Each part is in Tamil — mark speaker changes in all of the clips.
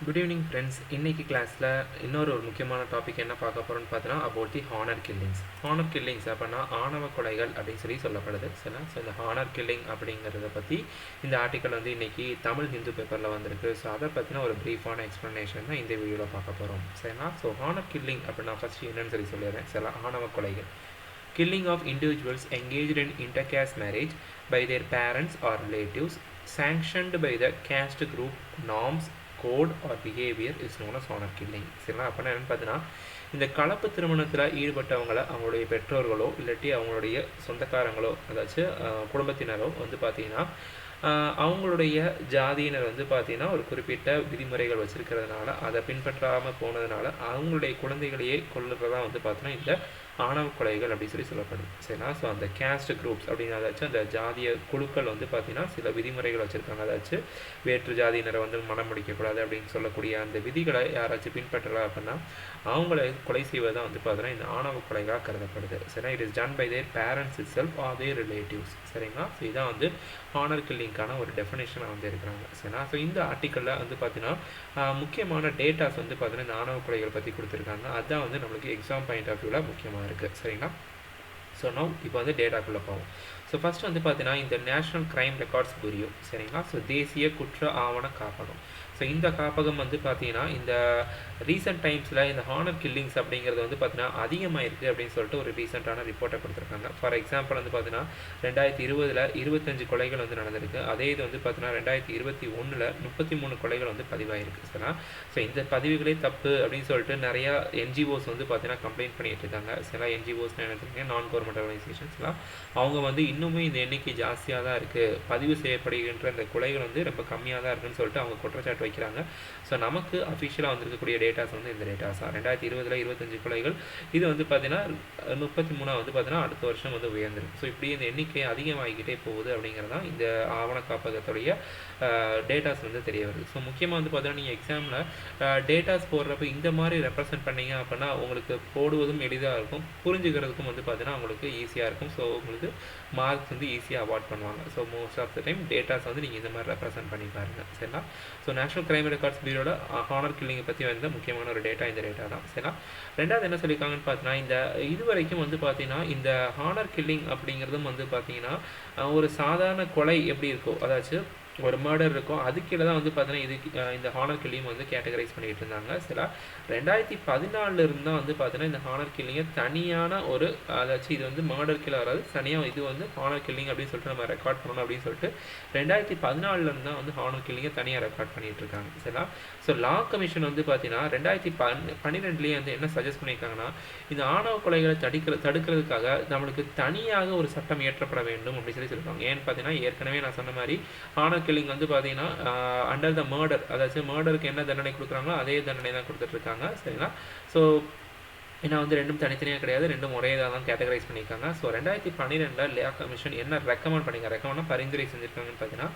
Speaker 1: Good evening friends. இன்றைக்கி கிளாஸில் இன்னொரு முக்கியமான டாபிக் என்ன பார்க்க போகிறோம்னு பார்த்தோன்னா about the honour killings. Honour killings அப்படின்னா ஆணவ கொலைகள் அப்படின்னு சொல்லப்படுது. சரிங்களா? ஸோ இந்த ஹானர் கில்லிங் அப்படிங்கிறத பற்றி இந்த ஆர்டிக்கல் இன்றைக்கி தமிழ் ஹிந்து பேப்பரில் வந்திருக்கு. ஸோ அதை பற்றின ஒரு ப்ரீஃபான எக்ஸ்ப்ளனேஷன் தான் இந்த வீடியோவில் பார்க்க போகிறோம். சரிங்களா? ஸோ ஹானர் கில்லிங் அப்படின்னா ஃபஸ்ட்டு என்னன்னு சொல்லிடுறேன். சில ஆணவ கொலைகள் killing of individuals engaged in intercaste marriage by their parents or relatives sanctioned by the caste group norms code or behavior is known as honor killing. சரிங்களா? அப்படின்னா என்னென்னு பார்த்தீங்கன்னா, இந்த கலப்பு திருமணத்தில் ஈடுபட்டவங்களை அவங்களுடைய பெற்றோர்களோ இல்லாட்டி அவங்களுடைய சொந்தக்காரங்களோ அதாச்சும் குடும்பத்தினரோ பார்த்தீங்கன்னா அவங்களுடைய ஜாதியினர் பார்த்தீங்கன்னா ஒரு குறிப்பிட்ட விதிமுறைகள் வச்சுருக்கிறதுனால அதை பின்பற்றாமல் போனதுனால அவங்களுடைய குழந்தைகளையே கொள்ளுறதா பார்த்தீங்கன்னா இந்த ஆணவ கொலைகள் அப்படின்னு சொல்லப்படுது. சரிங்களா? ஸோ அந்த கேஸ்ட் குரூப்ஸ் அப்படின்னு அதாச்சும் அந்த ஜாதிய குழுக்கள் பார்த்தீங்கன்னா சில விதிமுறைகள் வச்சுருக்காங்க. அதாச்சும் வேற்று ஜாதியினரை மனம் முடிக்கக்கூடாது அப்படின்னு சொல்லக்கூடிய அந்த விதிகளை யாராச்சும் பின்பற்றலாம் அப்படின்னா அவங்கள கொலை செய்வதுதான் பார்த்தீங்கன்னா இந்த ஆணவ கொலைகளாக கருதப்படுது. சரிங்களா? It is done by their parents itself or their relatives. சரிங்களா? ஸோ இதான் ஹானர் கில்லிங்கான ஒரு டெஃபினேஷனாக இருக்கிறாங்க. சரிங்களா? ஸோ இந்த ஆர்டிக்கலில் பார்த்தீங்கன்னா முக்கியமான டேட்டாஸ் பார்த்தீங்கன்னா இந்த ஆணவ கொலைகளை பற்றி கொடுத்துருக்காங்க. அதுதான் நம்மளுக்கு எக்ஸாம் பாயிண்ட் ஆஃப் வியூவில் முக்கியமாக இருக்குது. சரிங்களா? ஸோ நவ் இப்போ டேட்டாக்குள்ளே போவோம். ஸோ ஃபஸ்ட்டு பார்த்தீங்கன்னா இந்த நேஷ்னல் க்ரைம் ரெக்கார்ட்ஸ் பியூரோ. சரிங்களா? ஸோ தேசிய குற்ற ஆவண காப்பகம். ஸோ இந்த காப்பகம் பார்த்தீங்கன்னா இந்த ரீசெண்ட் டைம்ஸில் இந்த ஹானர் கில்லிங்ஸ் அப்படிங்கிறது பார்த்தீங்கன்னா அதிகமாக இருக்குது அப்படின்னு சொல்லிட்டு ஒரு ரீசெண்டான ரிப்போர்ட்டை கொடுத்துருக்காங்க. ஃபார் எக்ஸாம்பிள் பார்த்தீங்கன்னா 2020 25 கொலைகள் நடந்திருக்கு. அதே இது பார்த்தீங்கன்னா 2021 33 கொலைகள் பதிவாயிருக்கு. சரிங்களா? ஸோ இந்த பதிவுகளே தப்பு அப்படின்னு சொல்லிட்டு நிறையா என்ஜிஓஸ் பார்த்தீங்கன்னா கம்ப்ளைண்ட் பண்ணிட்டு இருக்காங்க. சில என்ஜிஓஸ் நினைக்கிறீங்க நான் கவர்மெண்ட் ஆர்கனைசேஷன்ஸ்லாம் அவங்க இன்னுமே இந்த எண்ணிக்கை ஜாஸ்தியாக தான் இருக்குது, பதிவு செய்யப்படுகின்ற இந்த கொலைகள் ரொம்ப கம்மியாக தான் இருக்குன்னு சொல்லிட்டு அவங்க குற்றச்சாட்டு வைக்கிறாங்க. ஸோ நமக்கு அஃபிஷியலாக வந்திருக்கக்கூடிய டேட்டாஸ் இந்த டேட்டாஸாக 2020 25 கொலைகள் இது பார்த்தீங்கன்னா 33 பார்த்தீங்கன்னா அடுத்த வருஷம் உயர்ந்திருக்கு. ஸோ இப்படி இந்த எண்ணிக்கை அதிகமாகிக்கிட்டே போகுது அப்படிங்கிறது தான் இந்த ஆவண காப்பகத்துடைய டேட்டாஸ் தெரிய வருது. ஸோ முக்கியமாக பார்த்தீங்கன்னா நீங்கள் எக்ஸாமில் டேட்டாஸ் போடுறப்ப இந்த மாதிரி ரெப்ரசென்ட் பண்ணீங்க அப்படின்னா உங்களுக்கு போடுவதும் எளிதாக இருக்கும், புரிஞ்சுக்கிறதுக்கும் பார்த்தீங்கன்னா உங்களுக்கு ஈஸியாக இருக்கும். ஸோ உங்களுக்கு மார்க்ஸ் ஈஸியாக அவார்ட் பண்ணுவாங்க. So most of the time datas நீங்கள் இந்த மாதிரி ரெப்ரசென்ட் பண்ணி பாருங்கள். சரிங்களா? ஸோ நேஷனல் க்ரைம் ரெக்கார்ட்ஸ் பியூரோட ஹானர் கில்லிங்கை பற்றி முக்கியமான ஒரு டேட்டா இந்த டேட்டா தான். சரிங்களா? ரெண்டாவது என்ன சொல்லியிருக்காங்கன்னு பார்த்தீங்கன்னா இந்த இதுவரைக்கும் பார்த்தீங்கன்னா இந்த ஹானர் கில்லிங் அப்படிங்கிறதும் பார்த்தீங்கன்னா ஒரு சாதாரண கொலை எப்படி இருக்கோ அதாச்சும் ஒரு மர்டர் இருக்கும் அது கீழே தான் பார்த்தீங்கன்னா இது இந்த ஹானர் கில்லிங் கேட்டகரைஸ் பண்ணிகிட்டு இருந்தாங்க. சில 2014 இருந்து தான் பார்த்தீங்கன்னா இந்த ஹானர் கில்லிங்கை தனியான ஒரு அதாச்சும் இது மர்டர் கீழே வராது, தனியாக இது ஹானர் கில்லிங் அப்படின்னு சொல்லிட்டு நம்ம ரெக்கார்ட் பண்ணணும் அப்படின்னு சொல்லிட்டு 2014 இருந்து தான் ஹானர் கில்லிங்கை தனியாக ரெக்கார்ட் பண்ணிகிட்டு இருக்காங்க. சரிங்களா? ஸோ லா கமிஷன் பார்த்தீங்கன்னா 2012 என்ன சஜஸ்ட் பண்ணியிருக்காங்கன்னா இந்த ஆணவ கொலைகளை தடுக்கிறதுக்காக நம்மளுக்கு தனியாக ஒரு சட்டம் இயற்றப்பட வேண்டும் அப்படின்னு சொல்லியிருக்காங்க. ஏன்னு பார்த்தீங்கன்னா ஏற்கனவே நான் சொன்ன மாதிரி ஹானர் கில்லிங் பார்த்தீங்கன்னா அண்டர் த மர்டர் அதாச்சும் மர்டருக்கு என்ன தண்டனை கொடுக்குறாங்களோ அதே தண்டனை தான் கொடுத்துட்ருக்காங்க. சரிங்களா? ஸோ ஏன்னா ரெண்டும் தனித்தனியாக கிடையாது, ரெண்டும் ஒரே இதாக தான் கேட்டகரைஸ் பண்ணியிருக்காங்க. ஸோ 2012 லா கமிஷன் என்ன ரெக்கமெண்ட் பண்ணியிருக்காங்க, பரிந்துரை செஞ்சுருக்காங்கன்னு பார்த்தீங்கன்னா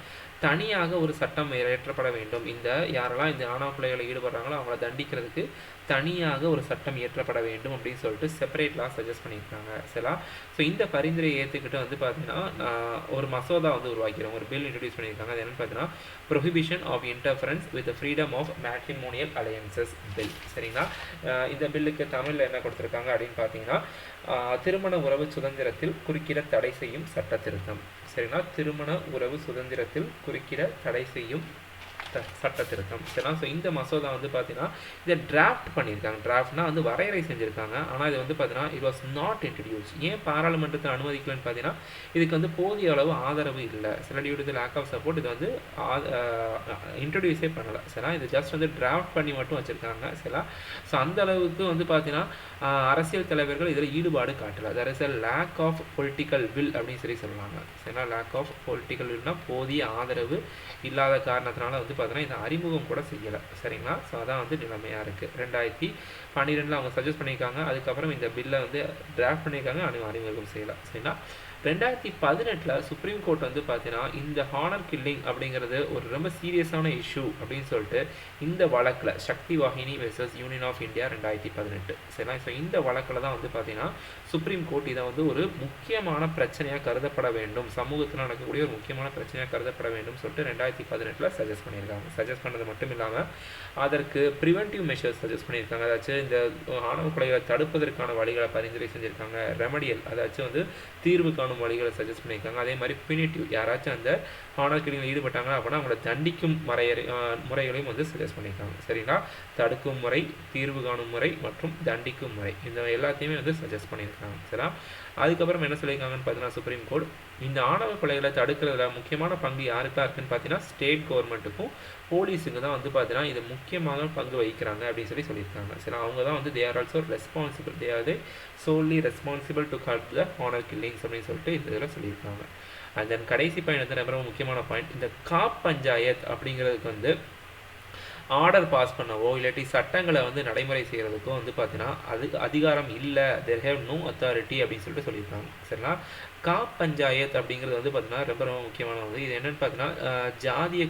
Speaker 1: தனியாக ஒரு சட்டம் இயற்றப்பட வேண்டும். இந்த யாரெல்லாம் இந்த ஆணவ கொலைகளில் ஈடுபடுறாங்களோ அவங்கள தண்டிக்கிறதுக்கு தனியாக ஒரு சட்டம் இயற்றப்பட வேண்டும் அப்படின்னு சொல்லிட்டு செப்பரேட் லா சஜஸ்ட் பண்ணியிருக்காங்க. சரிங்களா? ஸோ இந்த பரிந்துரையை ஏற்றுக்கிட்டு பார்த்தீங்கன்னா ஒரு மசோதா உருவாக்கிறோம், ஒரு பில் இன்ட்ரடியூஸ் பண்ணியிருக்காங்க. அது என்னென்னு பார்த்தீங்கன்னா prohibition of interference with freedom of matrimonial alliances bill. சரிங்களா? இந்த பில்லுக்கு தமிழில் என்ன கொடுத்துருக்காங்க அப்படின்னு பார்த்தீங்கன்னா திருமண உறவு சுதந்திரத்தில் குறுக்கிட தடை செய்யும் சட்ட திருத்தம். சரிங்களா? திருமண உறவு சுதந்திரத்தில் குறுக்கிட தடை செய்யும் சட்ட திருத்தம். சரிங்களா? ஸோ இந்த மசோதா பார்த்தீங்கன்னா இதை டிராஃப்ட் பண்ணியிருக்காங்க. டிராஃப்ட்னா வரையறை செஞ்சுருக்காங்க. ஆனால் இது பார்த்தீங்கன்னா இட் வாஸ் நாட் இன்ட்ரடியூஸ். ஏன் பாராளுமன்றத்தில் அனுமதிக்கலன்னு பார்த்தீங்கன்னா இதுக்கு போதிய அளவு ஆதரவு இல்லை. சில due to lack of support இது இன்ட்ரடியூஸே பண்ணலை. சரிங்களா? இது ஜஸ்ட் டிராஃப்ட் பண்ணி மட்டும் வச்சுருக்காங்க. சரிங்களா? ஸோ அந்த அளவுக்கு பார்த்தீங்கன்னா அரசியல் தலைவர்கள் இதில் ஈடுபாடு காட்டலை. That is a lack of political will அப்படின்னு சொல்லுவாங்க. சரிங்களா? லேக் ஆஃப் பொலிட்டிக்கல் வில்னா போதிய ஆதரவு இல்லாத காரணத்தினால பார்த்தீங்கன்னா இந்த அறிமுகம் கூட செய்யலை. சரிங்களா? ஸோ அதான் நிலைமையாக இருக்குது. 2012 அவங்க சஜஸ்ட் பண்ணியிருக்காங்க. அதுக்கப்புறம் இந்த பில்லை டிராஃப்ட் பண்ணியிருக்காங்க, அறிமுகம் செய்யலை. சரிங்களா? 2018 சுப்ரீம் கோர்ட் வந்து பார்த்தீங்கன்னா இந்த ஹானர் கில்லிங் அப்படிங்கிறது ஒரு ரொம்ப சீரியஸான இஷ்யூ அப்படின்னு சொல்லிட்டு இந்த வழக்கில் Shakti Vahini versus union of India 2018 சரிங்களா. ஸோ இந்த வழக்கில் தான் வந்து பார்த்தீங்கன்னா சுப்ரீம் கோர்ட் இதை வந்து ஒரு முக்கியமான பிரச்சனையாக கருதப்பட வேண்டும், சமூகத்தில் நடக்கக்கூடிய ஒரு முக்கியமான பிரச்சனையாக கருதப்பட வேண்டும் சொல்லிட்டு 2018 சஜஸ்ட் பண்ணியிருக்காங்க. சஜஸ்ட் பண்ணது மட்டும் இல்லாமல் அதற்கு ப்ரிவென்டிவ் மெஷர்ஸ் சஜஸ்ட் பண்ணியிருக்காங்க. அதாச்சும் இந்த ஆணவ கொலைகளை தடுப்பதற்கான வழிகளை பரிந்துரை செஞ்சுருக்காங்க. ரெமடியல் அதாச்சும் வந்து தீர்வு காணும் வழிகளை சஜஸ்ட் பண்ணியிருக்காங்க. அதே மாதிரி பினிட்டிவ் யாராச்சும் அந்த ஹானர் கில்லிங்கில் ஈடுபட்டாங்க அப்படின்னா அவங்கள தண்டிக்கும் முறைகளையும் வந்து சஜஸ்ட் பண்ணியிருக்காங்க. சரிங்களா. தடுக்கும் முறை, தீர்வு காணும் முறை மற்றும் தண்டிக்கும் முறை இந்த எல்லாத்தையுமே வந்து சஜஸ்ட் பண்ணியிருக்காங்க. சரிங்களா. அதுக்கப்புறம் என்ன சொல்லியிருக்காங்கன்னு பார்த்தீங்கன்னா சுப்ரீம் கோர்ட் இந்த ஆணவ கொலைகளை தடுக்கிறதுல முக்கியமான பங்கு யாருக்கா இருக்குன்னு பார்த்தீங்கன்னா ஸ்டேட் கவர்மெண்ட்டுக்கும் போலீஸுக்கு தான் வந்து பார்த்தீங்கன்னா இது முக்கியமான பங்கு வகிக்கிறாங்க அப்படின்னு சொல்லியிருக்காங்க. சரி, அவங்க தான் வந்து they are also responsible, they are solely responsible to cut the honour killings அப்படின்னு சொல்லிட்டு இந்த இதில் சொல்லியிருக்காங்க. அண்ட் தென் கடைசி பாயிண்ட் வந்து ரொம்ப முக்கியமான பாயிண்ட், இந்த காப் பஞ்சாயத் அப்படிங்கிறதுக்கு வந்து ஆர்டர் பாஸ் பண்ணவோ இல்லாட்டி சட்டங்களை வந்து நடைமுறை செய்கிறதுக்கோ வந்து பார்த்தீங்கன்னா அதுக்கு அதிகாரம் இல்லை, தேர் ஹேவ் நோ அத்தாரிட்டி அப்படின்னு சொல்லியிருக்காங்க. சரிங்களா. காப் பஞ்சாயத் அப்படிங்கிறது வந்து பார்த்தீங்கன்னா ரொம்ப ரொம்ப முக்கியமானது. இது என்னென்னு பார்த்தீங்கன்னா ஜாதிய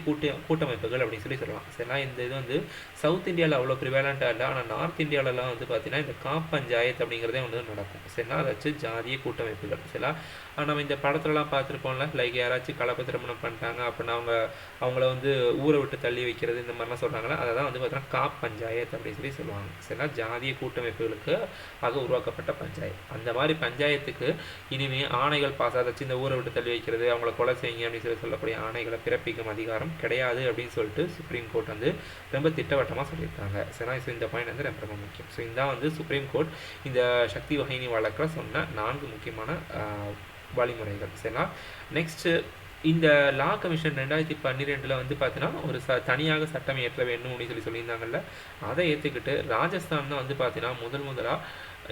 Speaker 1: கூட்டமைப்புகள் அப்படின்னு சொல்லலாம். சரிங்களா. இந்த இது வந்து சவுத் இந்தியாவில் அவ்வளோ ப்ரிவேலண்ட்டாக இல்லை, ஆனால் நார்த் இந்தியாவிலலாம் வந்து பார்த்தீங்கன்னா இந்த காப் பஞ்சாயத் அப்படிங்கிறதே வந்து நடக்கும். சரிங்களா. அதாச்சும் ஜாதிய கூட்டமைப்புகள். சரிங்களா. நம்ம இந்த படத்துலலாம் பார்த்துருப்போம்ல, லைக் யாராச்சும் கலப்பு திருமணம் பண்ணிட்டாங்க அப்படின்னா அவங்கள வந்து ஊரை விட்டு தள்ளி வைக்கிறது இந்த மாதிரிலாம் சொல்கிறாங்களே, அதை தான் வந்து பார்த்தீங்கன்னா காப் பஞ்சாயத் அப்படின்னு சொல்லுவாங்க. சரிங்களா. ஜாதிய கூட்டமைப்புகளுக்கு ஆக உருவாக்கப்பட்ட பஞ்சாயத்து. அந்த மாதிரி பஞ்சாயத்துக்கு இனிமேல் ஆணைகள் பாஸ் ஆதாச்சு இந்த ஊரை விட்டு தள்ளி வைக்கிறது, அவங்கள கொலை செய்யுங்க அப்படின்னு சொல்லக்கூடிய ஆணைகளை பிறப்பிக்கும் அதிகாரம் கிடையாது அப்படின்னு சொல்லிட்டு சுப்ரீம் கோர்ட் வந்து ரொம்ப திட்டவட்டமாக சொல்லியிருக்காங்க. சரிங்களா. ஸோ இந்த பாயிண்ட் வந்து ரொம்ப முக்கியம். ஸோ இதான் வந்து சுப்ரீம் கோர்ட் இந்த சக்தி வாகினி வழக்கில் சொன்ன 4 முக்கியமான வழிமுறைகள். சரிங்களா. நெக்ஸ்ட்டு இந்த லா கமிஷன் 2012 வந்து பார்த்தீங்கன்னா ஒரு தனியாக சட்டம் ஏற்ற வேண்டும் அப்படின்னு சொல்லியிருந்தாங்கல்ல, அதை ஏற்றுக்கிட்டு ராஜஸ்தான் தான் வந்து பார்த்தீங்கன்னா முதலாக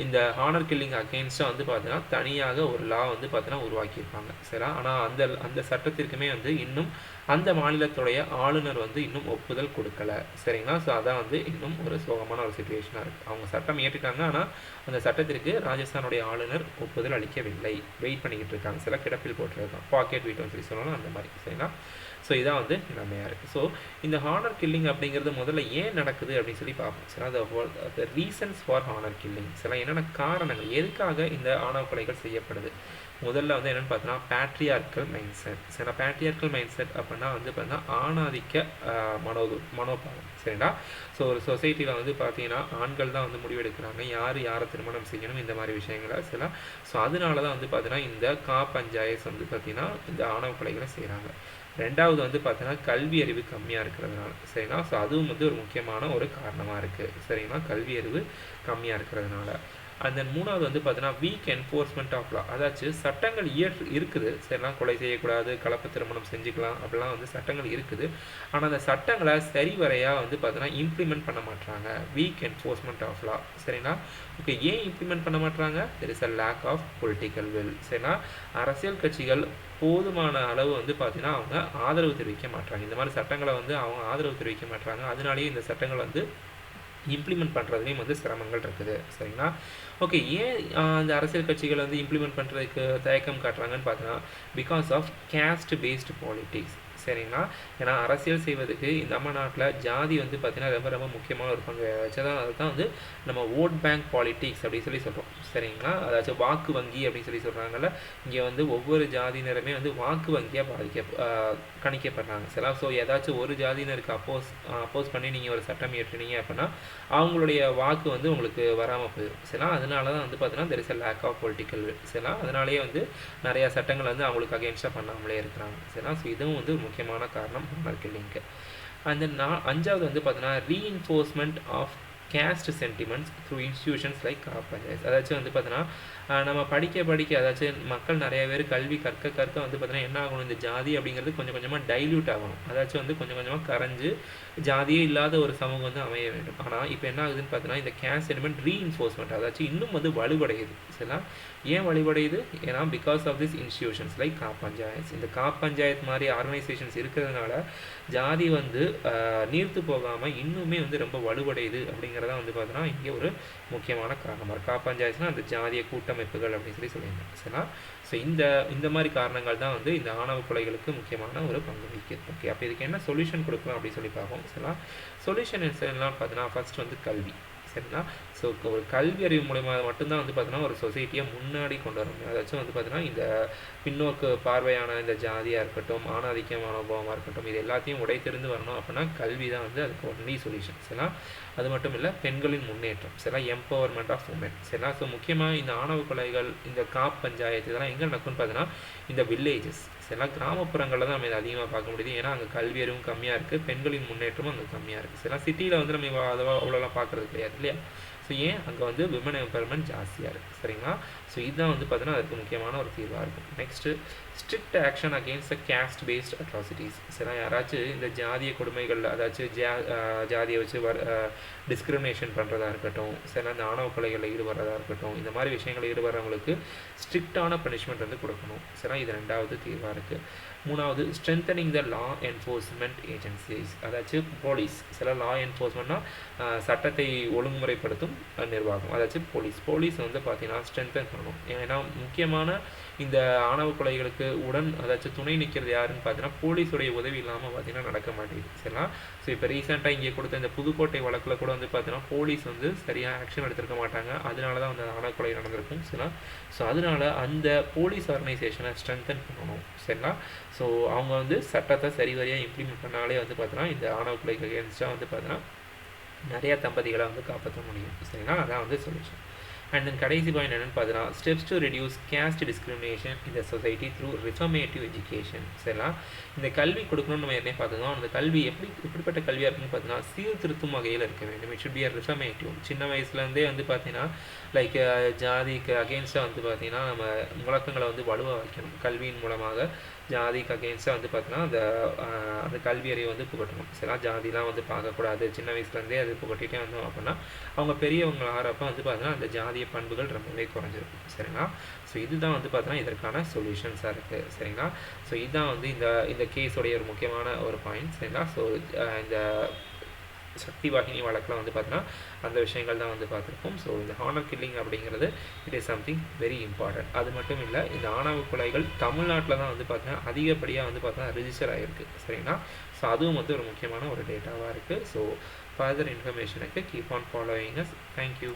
Speaker 1: இந்த ஹானர் கில்லிங் அகெயின்ஸ்டாக வந்து பார்த்தீங்கன்னா தனியாக ஒரு லா வந்து பார்த்தீங்கன்னா உருவாக்கியிருப்பாங்க. சரியா. ஆனால் அந்த சட்டத்திற்குமே வந்து இன்னும் அந்த மாநிலத்துடைய ஆளுநர் வந்து இன்னும் ஒப்புதல் கொடுக்கல. சரிங்களா. ஸோ அதான் வந்து இன்னும் ஒரு சோகமான ஒரு சிச்சுவேஷனாக இருக்குது. அவங்க சட்டம் ஏற்றிட்டாங்க, ஆனால் அந்த சட்டத்திற்கு ராஜஸ்தானுடைய ஆளுநர் ஒப்புதல் அளிக்கவில்லை, வெயிட் பண்ணிக்கிட்டு இருக்காங்க. சில கிடப்பில் போட்டிருக்காங்க, பாக்கெட் வீட்டுன்னு சொல்லணும் அந்த மாதிரி. சரிங்களா. ஸோ இதான் வந்து நிலைமையாக இருக்குது. ஸோ இந்த ஹானர் கில்லிங் அப்படிங்கிறது முதல்ல ஏன் நடக்குது அப்படின்னு பார்ப்போம். சரி, the reasons for honour killing, சில என்னென்ன காரணங்கள், எதுக்காக இந்த ஆணவ கொலைகள் செய்யப்படுது. முதல்ல வந்து என்னென்னு பார்த்தீங்கன்னா பேட்ரியார்க்கல் மைண்ட் செட். சரி, பேட்ரியார்க்கல் மைண்ட் செட் அப்படின்னா வந்து பார்த்தீங்கன்னா ஆணாதிக்க மனோபாவம். சரிங்களா. ஸோ ஒரு சொசைட்டியில் வந்து பார்த்தீங்கன்னா ஆண்கள் தான் வந்து முடிவெடுக்கிறாங்க யாரை திருமணம் செய்யணும் இந்த மாதிரி விஷயங்களை. சரிங்களா. ஸோ அதனால தான் வந்து பார்த்தீங்கன்னா இந்த காப் பஞ்சாயத்து வந்து பார்த்தீங்கன்னா இந்த ஆணவ கொலைகளை செய்கிறாங்க. ரெண்டாவது வந்து பார்த்தீங்கன்னா கல்வி அறிவு கம்மியாக இருக்கிறதுனால. சரிங்களா. ஸோ அதுவும் வந்து ஒரு முக்கியமான ஒரு காரணமாக இருக்குது. சரிங்களா. கல்வி அறிவு கம்மியாக இருக்கிறதுனால. அண்ட் தென் மூணாவது வந்து பார்த்தீங்கன்னா வீக் என்ஃபோர்ஸ்மெண்ட் ஆஃப் லா, அதாச்சும் சட்டங்கள் இருக்குது. சரிலாம், கொலை செய்யக்கூடாது, கலப்பு திருமணம் செஞ்சுக்கலாம் அப்படிலாம் வந்து சட்டங்கள் இருக்குது. ஆனால் அந்த சட்டங்களை சரிவரையாக வந்து பார்த்தீங்கன்னா இம்ப்ளிமெண்ட் பண்ண மாட்டாங்க. Weak enforcement of law. சரிங்களா. ஓகே, ஏன் இம்ப்ளிமெண்ட் பண்ண மாட்டாங்க? There is a lack of political will. சரிங்களா. அரசியல் கட்சிகள் போதுமான அளவு வந்து பார்த்தீங்கன்னா அவங்க ஆதரவு தெரிவிக்க மாட்டாங்க. இந்த மாதிரி சட்டங்களை வந்து அவங்க ஆதரவு தெரிவிக்க மாட்டாங்க. அதனாலேயே இந்த சட்டங்கள் வந்து இம்ப்ளிமெண்ட் பண்ணுறதுலேயும் வந்து சிரமங்கள் இருக்குது. சரிங்களா. ஓகே, ஏன் அந்த அரசியல் கட்சிகள் வந்து இம்ப்ளிமெண்ட் பண்ணுறதுக்கு தயக்கம் காட்டுறாங்கன்னு பார்த்தீங்கன்னா because of caste based politics. சரிங்களா. ஏன்னா அரசியல் செய்வதுக்கு நம்ம நாட்டில் ஜாதி வந்து பார்த்திங்கன்னா ரொம்ப ரொம்ப முக்கியமான ஒரு பங்கு வச்சதான். அதுதான் வந்து நம்ம ஓட் பேங்க் பாலிட்டிக்ஸ் அப்படின்னு சொல்கிறோம். சரிங்களா. அதாச்சும் வாக்கு வங்கி அப்படின்னு சொல்கிறாங்கல்ல, இங்கே வந்து ஒவ்வொரு ஜாதியினருமே வந்து வாக்கு வங்கியாக கணிக்கப்படுறாங்க. சரிங்களா. ஸோ ஏதாச்சும் ஒரு ஜாதியினருக்கு அப்போஸ் பண்ணி நீங்கள் ஒரு சட்டம் ஏற்றினீங்க அப்படின்னா அவங்களுடைய வாக்கு வந்து உங்களுக்கு வராமல் போயிடும். சரிங்களா. அதனால தான் வந்து பார்த்தீங்கன்னா there is a lack of political will. சரிங்களா. அதனாலேயே வந்து நிறையா சட்டங்கள் வந்து அவங்களுக்கு அகெயின்ஸ்டாக பண்ணாமலே இருக்கிறாங்க. சரிங்களா. ஸோ இதுவும் வந்து முக்கியமான காரணம் ஹானர் கில்லிங்க்கு. அண்ட் தென் அஞ்சாவது வந்து பார்த்தீங்கன்னா reinforcement of caste sentiments through institutions like khap panchayat. அதாச்சும் வந்து பார்த்தீங்கன்னா நம்ம படிக்க அதாச்சும் மக்கள் நிறைய பேர் கல்வி கற்க வந்து பார்த்தீங்கன்னா என்ன ஆகணும், இந்த ஜாதி அப்படிங்கிறது கொஞ்சம் கொஞ்சமாக டைல்யூட் ஆகணும். அதாச்சும் வந்து கொஞ்சம் கொஞ்சமாக கரைஞ்சு ஜாதியே இல்லாத ஒரு சமூகம் வந்து அமைய வேண்டும். ஆனால் இப்போ என்ன ஆகுதுன்னு பார்த்தீங்கன்னா இந்த கேஸ்ட் சென்டிமெண்ட் ரீஇன்ஃபோர்ஸ்மெண்ட் அதாச்சும் இன்னும் வந்து வலுவடையுது. சரிங்களா. ஏன் வலுவடையுது? ஏன்னா because of this institutions like khap panchayat. இந்த காப் பஞ்சாயத்து மாதிரி ஆர்கனைசேஷன்ஸ் இருக்கிறதுனால ஜாதி வந்து நீர்த்து போகாமல் இன்னுமே வந்து ரொம்ப வலுவடையுது அப்படிங்கிற அப்படிங்கிறத வந்து பார்த்தீங்கன்னா இங்கே ஒரு முக்கியமான காரணமாக இருக்குது. பஞ்சாயத்துனா அந்த ஜாதிய கூட்டமைப்புகள் அப்படின்னு சொல்லியிருந்தேன். சரிங்களா? ஸோ இந்த மாதிரி காரணங்கள் தான் வந்து இந்த ஆணவ கொலைகளுக்கு முக்கியமான ஒரு பங்கு வகிக்குது. ஓகே, அப்போ இதுக்கு என்ன சொல்யூஷன் கொடுக்கலாம் அப்படின்னு சொல்லி பார்ப்போம். சரிங்களா? சொல்யூஷன் என்னன்னு பார்த்தீங்கன்னா ஃபர்ஸ்ட் வந்து கல்வி. சரிங்களா? ஸோ ஒரு கல்வி அறிவு மூலயமா மட்டும்தான் வந்து பார்த்தீங்கன்னா ஒரு சொசைட்டியை முன்னாடி கொண்டு வர முடியும். அதாச்சும் வந்து பார்த்தீங்கன்னா இந்த பின்னோக்கு பார்வையான இந்த ஜாதியாக இருக்கட்டும், ஆணாதிக்க மனோபாவமாக இருக்கட்டும், இது எல்லாத்தையும் உடைத்தெறிந்து வரணும் அப்படின்னா கல்வி தான் வந்து அதுக்கு ஒன்லி சொல்யூஷன். சரிங்களா? அது மட்டும் இல்லை, பெண்களின் முன்னேற்றம். சரிங்களா? Empowerment of women. சரிங்களா? ஸோ முக்கியமாக இந்த ஆணவ கொலைகள், இந்த காப் பஞ்சாயத்து இதெல்லாம் எங்கே நடக்கும்னு பார்த்தீங்கன்னா இந்த வில்லேஜஸ். சரிங்களா? கிராமப்புறங்களில் தான் நம்ம இதை அதிகமாக பார்க்க முடியுது. ஏன்னா அங்கே கல்வி அறிவும் கம்மியாக இருக்குது, பெண்களின் முன்னேற்றமும் அங்கே கம்மியாக இருக்குது. சரிங்களா? சிட்டியில் வந்து நம்ம அவ்வளோலாம் பார்க்குறது கிடையாது இல்லையா? ஸோ ஏன் அங்கே வந்து விமன் எம்பவர்மெண்ட் ஜாஸ்தியாக இருக்குது. சரிங்களா? ஸோ இதுதான் வந்து பார்த்தீங்கன்னா அதுக்கு முக்கியமான ஒரு தீர்வாக இருக்கும். Next strict action against the caste based atrocities. சரிங்களா? யாராச்சும் இந்த ஜாதிய கொடுமைகள், அதாச்சும் ஜாதியை வச்சு டிஸ்கிரிமினேஷன் பண்ணுறதா இருக்கட்டும், சரிங்களா, இந்த ஆணவ கொலைகளில் ஈடுபடுறதா இருக்கட்டும், இந்த மாதிரி விஷயங்களில் ஈடுபடுறவங்களுக்கு ஸ்ட்ரிக்டான பனிஷ்மெண்ட் வந்து கொடுக்கணும். சரிங்களா? இது ரெண்டாவது தீர்வாக இருக்குது. மூணாவது ஸ்ட்ரென்தனிங் த லா என்ஃபோர்ஸ்மெண்ட் ஏஜென்சிஸ், அதாச்சும் போலீஸ். சில லா என்ஃபோர்ஸ்மெண்ட்னா சட்டத்தை ஒழுங்குமுறைப்படுத்தும் நிர்வாகம், அதாச்சும் போலீஸ் வந்து பார்த்தீங்கன்னா ஸ்ட்ரென்தன் பண்ணணும். ஏன்னா முக்கியமான இந்த ஆணவ கொலைகளுக்கு அதாச்சும் துணை நிற்கிறது யாருன்னு பார்த்தீங்கன்னா போலீஸுடைய உதவி இல்லாமல் பார்த்தீங்கன்னா நடக்க மாட்டேங்குது. சரிங்களா? ஸோ இப்போ ரீசெண்டாக இங்கே கொடுத்த இந்த புதுக்கோட்டை வழக்கில் கூட வந்து பார்த்தீங்கன்னா போலீஸ் வந்து சரியாக ஆக்ஷன் எடுத்திருக்க மாட்டாங்க. அதனால தான் அந்த ஆணவ கொலை நடந்திருக்கும். சரிங்களா? ஸோ அதனால அந்த போலீஸ் ஆர்கனைசேஷனை ஸ்ட்ரென்தன் பண்ணணும். சரிங்களா? ஸோ அவங்க வந்து சட்டத்தை சரிவரியாக இம்ப்ளிமெண்ட் பண்ணாலே வந்து பார்த்தீங்கன்னா இந்த ஆணவ கொலைக்கு அகேன்ஸ்டாக வந்து பார்த்தீங்கன்னா நிறைய தம்பதிகளை வந்து காப்பாற்ற முடியும். சரிங்களா? அதான் வந்து சொல்யூஷன். அண்ட் தென் கடைசி பாயிண்ட் என்னென்னு பார்த்தீங்கன்னா steps to reduce caste discrimination இந்த சொசைட்டி த்ரூ ரிஃபர்மேட்டிவ் எஜுகேஷன். சரிங்களா? இந்த கல்வி கொடுக்கணும்னு நம்ம ஏற்கனவே பார்த்துக்கோம். அந்த கல்வி எப்படிப்பட்ட கல்வியாக இருக்குன்னு பார்த்தீங்கன்னா சீர்திருத்தும் வகையில் இருக்க வேண்டும். It should be reformative. சின்ன வயசுலேருந்தே வந்து பார்த்தீங்கன்னா லைக் ஜாதிக்கு அகெயின்ஸ்டாக வந்து பார்த்தீங்கன்னா நம்ம முழக்கங்களை வந்து வலுவாக வைக்கணும். கல்வியின் மூலமாக ஜாதிக்கு அகெயின்ஸ்டாக வந்து பார்த்தீங்கன்னா அந்த கல்வி அறிவை வந்து புகட்டணும். சரிங்களா? ஜாதிலாம் வந்து பார்க்கக்கூடாது. சின்ன வயசுலேருந்தே அது புகட்டிகிட்டே வந்தோம் அப்படின்னா அவங்க பெரியவங்க ஆகிறப்ப வந்து பார்த்தீங்கன்னா அந்த ஜாதிய பண்புகள் ரொம்பவே குறைஞ்சிருக்கும். சரிங்களா? ஸோ இதுதான் வந்து பார்த்தீங்கன்னா இதற்கான சொல்யூஷன்ஸாக இருக்குது. சரிங்களா? ஸோ இதுதான் வந்து இந்த கேஸோடைய ஒரு முக்கியமான ஒரு பாயிண்ட். சரிங்களா? ஸோ இந்த சக்தி வாகினி வழக்கில் வந்து பார்த்தீங்கன்னா அந்த விஷயங்கள் தான் வந்து பார்த்துருக்கோம். ஸோ இந்த ஹானர் கில்லிங் அப்படிங்கிறது it is something very important. அது மட்டும் இல்லை, இந்த ஆணவ கொலைகள் தமிழ்நாட்டில் தான் வந்து பார்த்தீங்கன்னா அதிகப்படியாக வந்து பார்த்தீங்கன்னா ரிஜிஸ்டர் ஆகிருக்கு. சரிங்களா? ஸோ அதுவும் வந்து ஒரு முக்கியமான ஒரு டேட்டாவாக இருக்குது. ஸோ ஃபர்தர் இன்ஃபர்மேஷனுக்கு keep on following us. Thank you.